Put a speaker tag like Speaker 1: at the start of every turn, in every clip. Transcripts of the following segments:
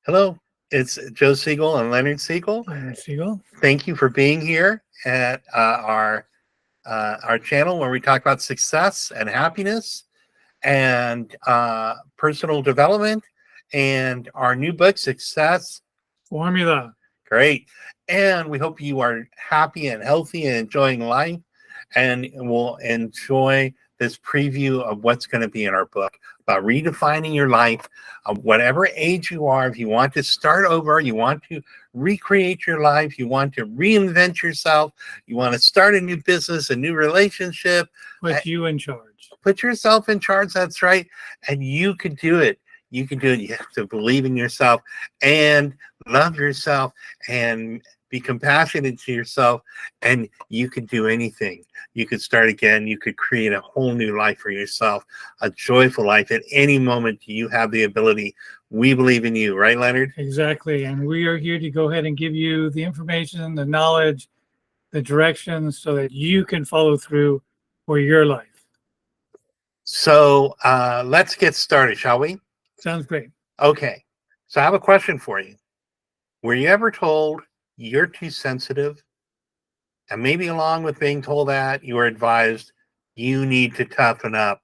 Speaker 1: Hello, it's Joe Siegel and Leonard Siegel.
Speaker 2: Siegel.
Speaker 1: Thank you for being here at our channel where we talk about success and happiness and personal development and our new book, Success
Speaker 2: Formula.
Speaker 1: Great. And we hope you are happy and healthy and enjoying life and will enjoy this preview of what's going to be in our book about redefining your life, whatever age you are. If you want to start over, you want to recreate your life, you want to reinvent yourself, you want to start a new business, a new relationship.
Speaker 2: Put you in charge.
Speaker 1: Put yourself in charge. That's right. And you can do it. You can do it. You have to believe in yourself and love yourself and be compassionate to yourself, and you could do anything. You could start again. You could create a whole new life for yourself, a joyful life. At any moment, you have the ability. We believe in you, right, Leonard?
Speaker 2: Exactly. And we are here to go ahead and give you the information, the knowledge, the directions so that you can follow through for your life.
Speaker 1: So let's get started, shall we?
Speaker 2: Sounds great.
Speaker 1: Okay. So I have a question for you. Were you ever told you're too sensitive? And maybe along with being told that, you were advised you need to toughen up.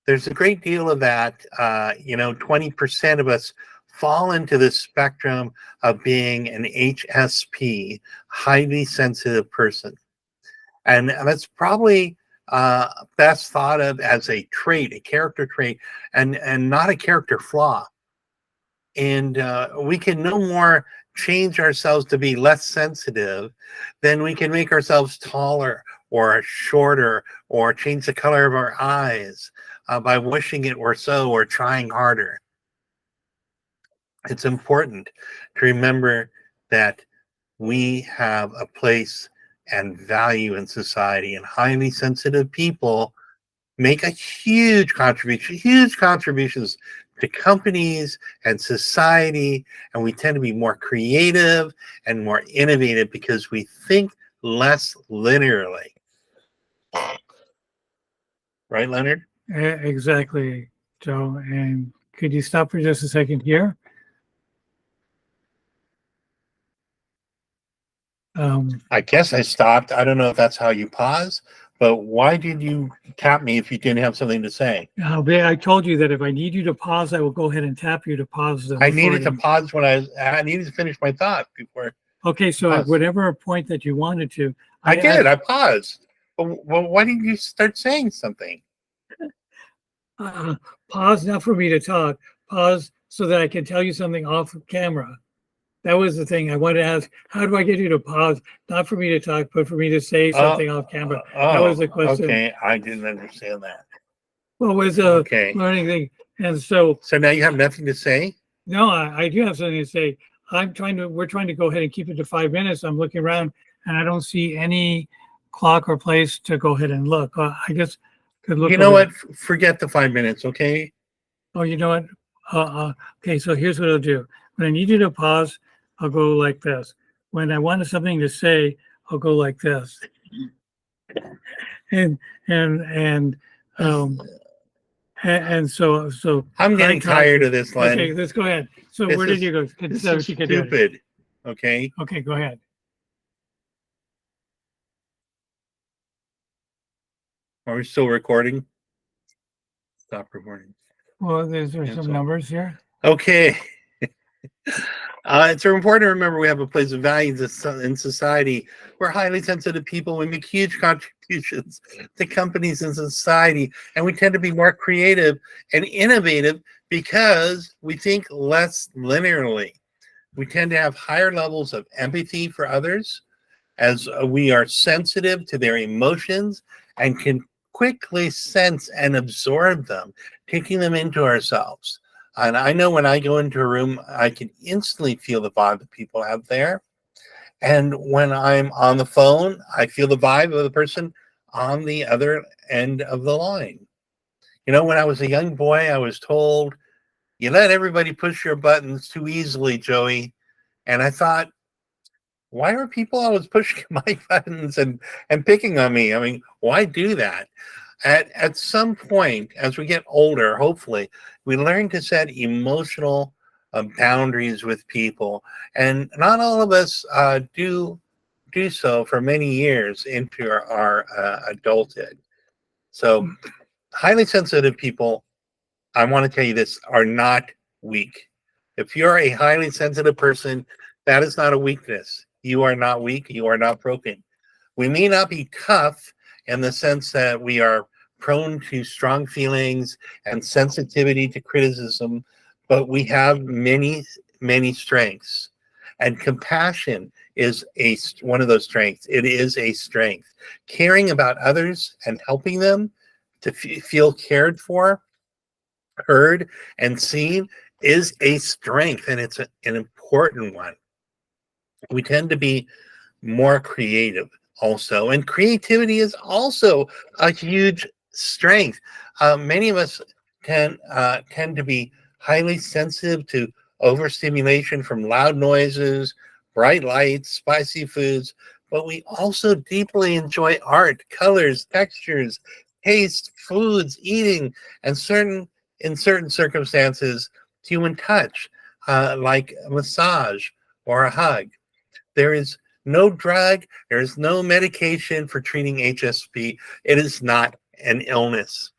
Speaker 1: There's a great deal of that. 20% of us fall into the spectrum of being an HSP, highly sensitive person. And that's probably best thought of as a trait, a character trait, and not a character flaw. And we can no more change ourselves to be less sensitive than we can make ourselves taller or shorter or change the color of our eyes by wishing it were so or trying harder. It's important to remember that we have a place and value in society, and highly sensitive people make a huge contributions to companies and society, and we tend to be more creative and more innovative because we think less linearly. Right, Leonard?
Speaker 2: Exactly, Joe. And could you stop for just a second here?
Speaker 1: I guess I stopped. I don't know if that's how you pause, but why did you tap me if you didn't have something to say?
Speaker 2: I told you that if I need you to pause, I will go ahead and tap you to pause the
Speaker 1: I needed to
Speaker 2: recording.
Speaker 1: pause when I needed to finish my thought before.
Speaker 2: Okay, so at whatever point that you wanted to.
Speaker 1: I did. I paused. Well, why didn't you start saying something?
Speaker 2: Pause not for me to talk. Pause so that I can tell you something off of camera. That was the thing I wanted to ask. How do I get you to pause? Not for me to talk, but for me to say something off camera. That was the question.
Speaker 1: Okay, I didn't understand that.
Speaker 2: Well, it was a learning thing. And so
Speaker 1: now you have nothing to say?
Speaker 2: No, I do have something to say. We're trying to go ahead and keep it to 5 minutes. I'm looking around and I don't see any clock or place to go ahead and look. I guess could look.
Speaker 1: You know what? Forget the 5 minutes, okay?
Speaker 2: Oh, you know what? Okay, so here's what I'll do. When I need you to pause, I'll go like this. When I wanted something to say, I'll go like this. And so
Speaker 1: I'm getting tired of this, Len.
Speaker 2: Okay, let's go ahead. So where did you go?
Speaker 1: This is stupid. Okay.
Speaker 2: Okay, go ahead.
Speaker 1: Are we still recording? Stop recording.
Speaker 2: Well, there's some numbers here.
Speaker 1: Okay. It's important to remember we have a place of value in society. We're highly sensitive people. We make huge contributions to companies and society, and we tend to be more creative and innovative because we think less linearly. We tend to have higher levels of empathy for others as we are sensitive to their emotions and can quickly sense and absorb them, taking them into ourselves. And I know when I go into a room, I can instantly feel the vibe that people have there. And when I'm on the phone, I feel the vibe of the person on the other end of the line. You know, when I was a young boy, I was told, you let everybody push your buttons too easily, Joey. And I thought, why are people always pushing my buttons and picking on me? I mean, why do that? At some point, as we get older, hopefully, we learn to set emotional boundaries with people, and not all of us do so for many years into our adulthood. So, highly sensitive people, I want to tell you this, are not weak. If you're a highly sensitive person, that is not a weakness. You are not weak. You are not broken. We may not be tough in the sense that we are prone to strong feelings and sensitivity to criticism, but we have many strengths. And compassion is one of those strengths. It is a strength. Caring about others and helping them to feel cared for, heard, and seen is a strength, and it's an important one. We tend to be more creative also, and creativity is also a huge strength. Many of us tend to be highly sensitive to overstimulation from loud noises, bright lights, spicy foods, but we also deeply enjoy art, colors, textures, taste, foods, eating, and in certain circumstances human touch, like a massage or a hug. There is no drug, there is no medication for treating HSP. It is not an illness.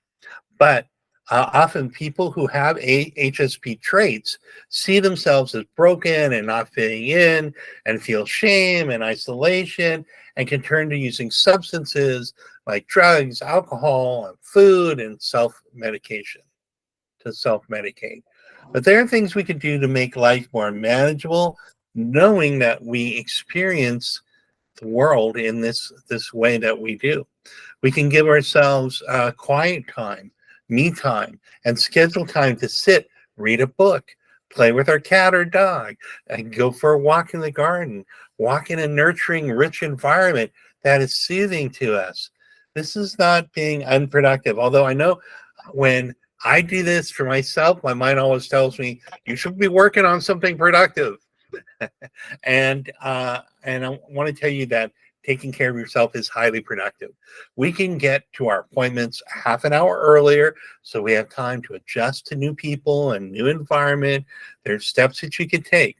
Speaker 1: But often people who have HSP traits see themselves as broken and not fitting in and feel shame and isolation and can turn to using substances like drugs, alcohol, and food and self-medication to self-medicate. But there are things we can do to make life more manageable, knowing that we experience the world in this way that we do. We can give ourselves quiet time, me time, and schedule time to sit, read a book, play with our cat or dog, and go for a walk in the garden, walk in a nurturing, rich environment that is soothing to us. This is not being unproductive, although I know when I do this for myself, my mind always tells me you should be working on something productive. And I want to tell you that taking care of yourself is highly productive. We can get to our appointments half an hour earlier, so we have time to adjust to new people and new environment. There's steps that you can take.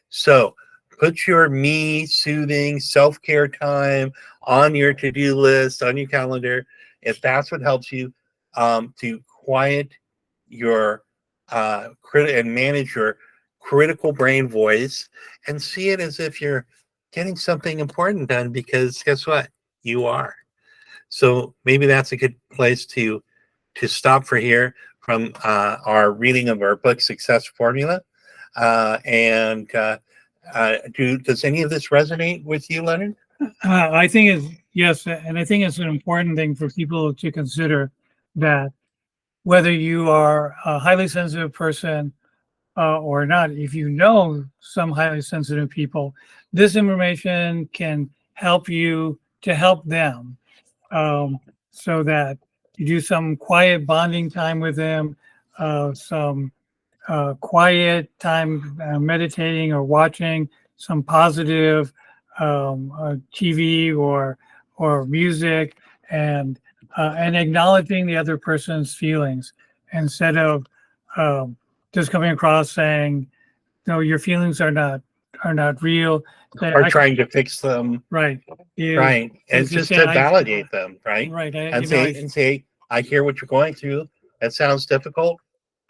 Speaker 1: So put your me soothing self-care time on your to-do list, on your calendar, if that's what helps you to quiet your and manage your critical brain voice, and see it as if you're getting something important done, because guess what? You are. So maybe that's a good place to stop for here from our reading of our book, Success Formula. And does any of this resonate with you, Leonard?
Speaker 2: I think it's yes, and I think it's an important thing for people to consider that whether you are a highly sensitive person or not, if you know some highly sensitive people, this information can help you to help them, so that you do some quiet bonding time with them, some quiet time meditating or watching some positive TV or music, and acknowledging the other person's feelings instead of um, just coming across saying, "No, your feelings are not real."
Speaker 1: Or trying to fix them,
Speaker 2: Right. Is
Speaker 1: right? And
Speaker 2: to
Speaker 1: just
Speaker 2: say
Speaker 1: to validate them, right?
Speaker 2: right.
Speaker 1: And say, I hear what you're going through. That sounds difficult.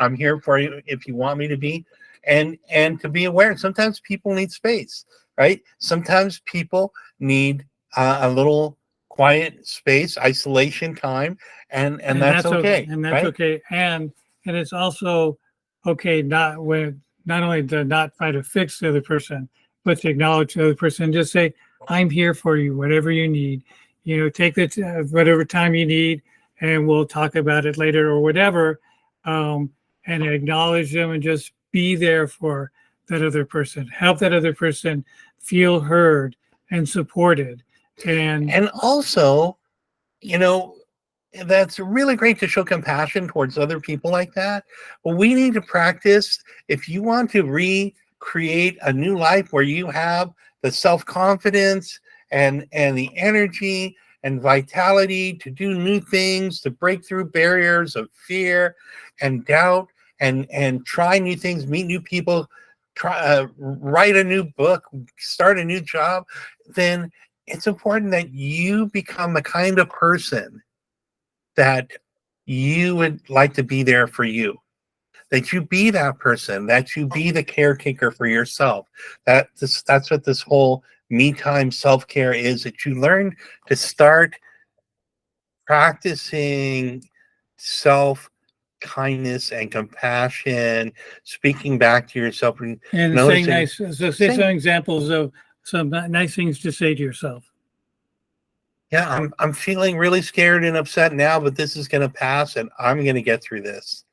Speaker 1: I'm here for you if you want me to be. And to be aware, sometimes people need space, right? Sometimes people need a little quiet space, isolation time, and that's okay,
Speaker 2: and that's
Speaker 1: right?
Speaker 2: okay, and it's also okay not only to not try to fix the other person, but to acknowledge the other person. Just say, "I'm here for you, whatever you need. Take whatever time you need, and we'll talk about it later or whatever." Um, and acknowledge them and just be there for that other person. Help that other person feel heard and supported. And
Speaker 1: And also, you know, that's really great to show compassion towards other people like that. But we need to practice, if you want to recreate a new life where you have the self-confidence and the energy and vitality to do new things, to break through barriers of fear and doubt, and try new things, meet new people, try write a new book, start a new job, then it's important that you become the kind of person that you would like to be there for you, that you be that person, that you be the caretaker for yourself. That's what this whole me time self-care is, that you learn to start practicing self kindness and compassion, speaking back to yourself,
Speaker 2: And saying
Speaker 1: noticing,
Speaker 2: nice, so say some examples of some nice things to say to yourself.
Speaker 1: yeah, I'm feeling really scared and upset now, but this is going to pass and I'm going to get through this.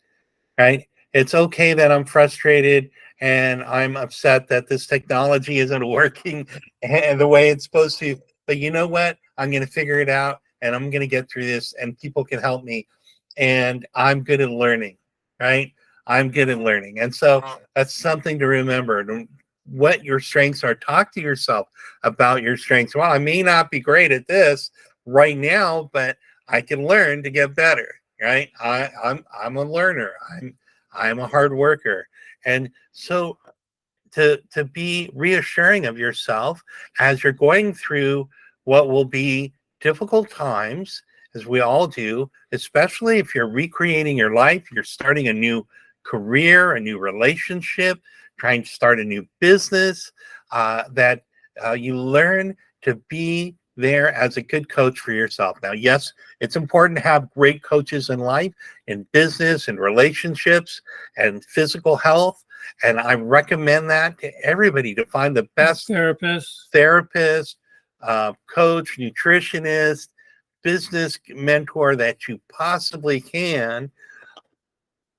Speaker 1: Right? It's okay that I'm frustrated and I'm upset that this technology isn't working the way it's supposed to. But you know what? I'm going to figure it out and I'm going to get through this, and people can help me. And I'm good at learning, right? I'm good at learning. And so that's something to remember. What your strengths are. Talk to yourself about your strengths. Well, I may not be great at this right now, but I can learn to get better. Right? I'm a learner. I'm a hard worker. And so to be reassuring of yourself as you're going through what will be difficult times, as we all do, especially if you're recreating your life, you're starting a new career, a new relationship, trying to start a new business, that you learn to be there as a good coach for yourself. Now, yes, it's important to have great coaches in life, in business, in relationships, and physical health. And I recommend that to everybody, to find the best therapist, coach, nutritionist, business mentor that you possibly can,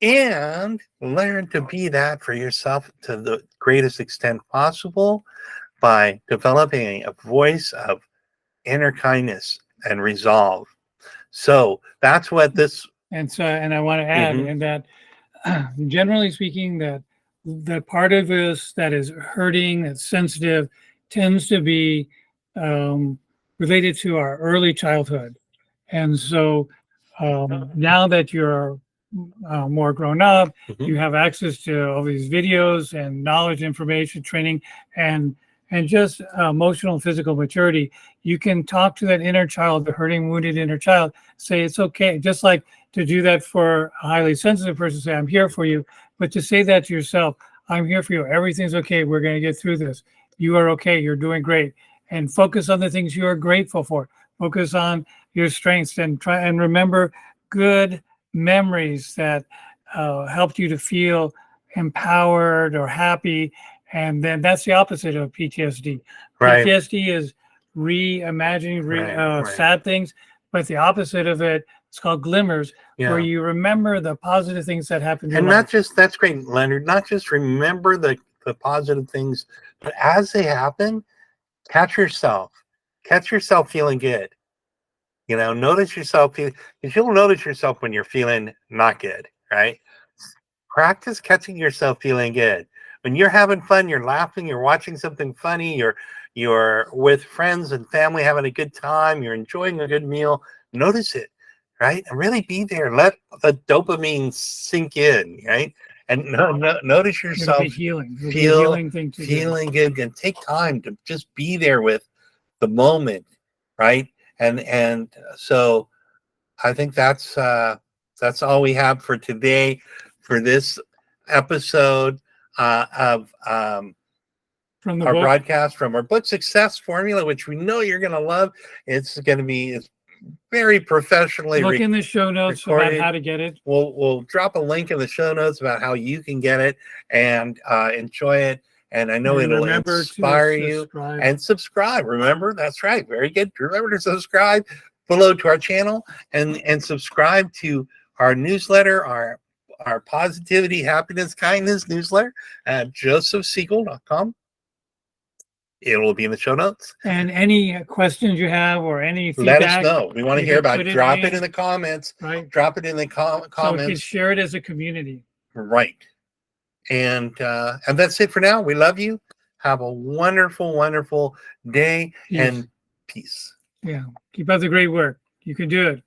Speaker 1: and learn to be that for yourself to the greatest extent possible by developing a voice of inner kindness and resolve. So that's what this.
Speaker 2: And I want to add in that, generally speaking, that the part of us that is hurting, that's sensitive, tends to be related to our early childhood. And so now that you're more grown up, you have access to all these videos and knowledge, information, training, and just emotional and physical maturity. You can talk to that inner child, the hurting, wounded inner child, say it's okay. Just like to do that for a highly sensitive person, say, I'm here for you. But to say that to yourself, I'm here for you. Everything's okay. We're going to get through this. You are okay. You're doing great. And focus on the things you are grateful for. Focus on your strengths and try and remember good memories that helped you to feel empowered or happy. And then that's the opposite of PTSD.
Speaker 1: Right.
Speaker 2: PTSD is reimagining sad things, but the opposite of it, it's called glimmers, where you remember the positive things that happened.
Speaker 1: And not just, that's great, Leonard, not just remember the positive things, but as they happen, catch yourself feeling good. You know, notice yourself feeling, because you'll notice yourself when you're feeling not good, right? Practice catching yourself feeling good. When you're having fun, you're laughing, you're watching something funny, you're with friends and family having a good time, you're enjoying a good meal, notice it, right? And really be there. Let the dopamine sink in, right? And notice yourself
Speaker 2: healing
Speaker 1: feeling good, and take time to just be there with the moment, right? And so I think that's all we have for today, for this episode of
Speaker 2: from the
Speaker 1: our
Speaker 2: book
Speaker 1: broadcast from our book Success Formula, which we know you're going to love. It's very professionally.
Speaker 2: Look in the show notes about how to get it.
Speaker 1: We'll drop a link in the show notes about how you can get it and enjoy it. And I know it'll inspire you. And subscribe. Remember, that's right. Very good. Remember to subscribe below to our channel and subscribe to our newsletter, our positivity, happiness, kindness newsletter at josephsiegel.com. It will be in the show notes.
Speaker 2: And any questions you have or any feedback,
Speaker 1: let us know. We want to hear about it. Drop it in the comments.
Speaker 2: Right.
Speaker 1: Drop it in the comments. So we
Speaker 2: can share it as a community.
Speaker 1: Right. And that's it for now. We love you. Have a wonderful, wonderful day. Peace. And peace.
Speaker 2: Yeah. Keep up the great work. You can do it.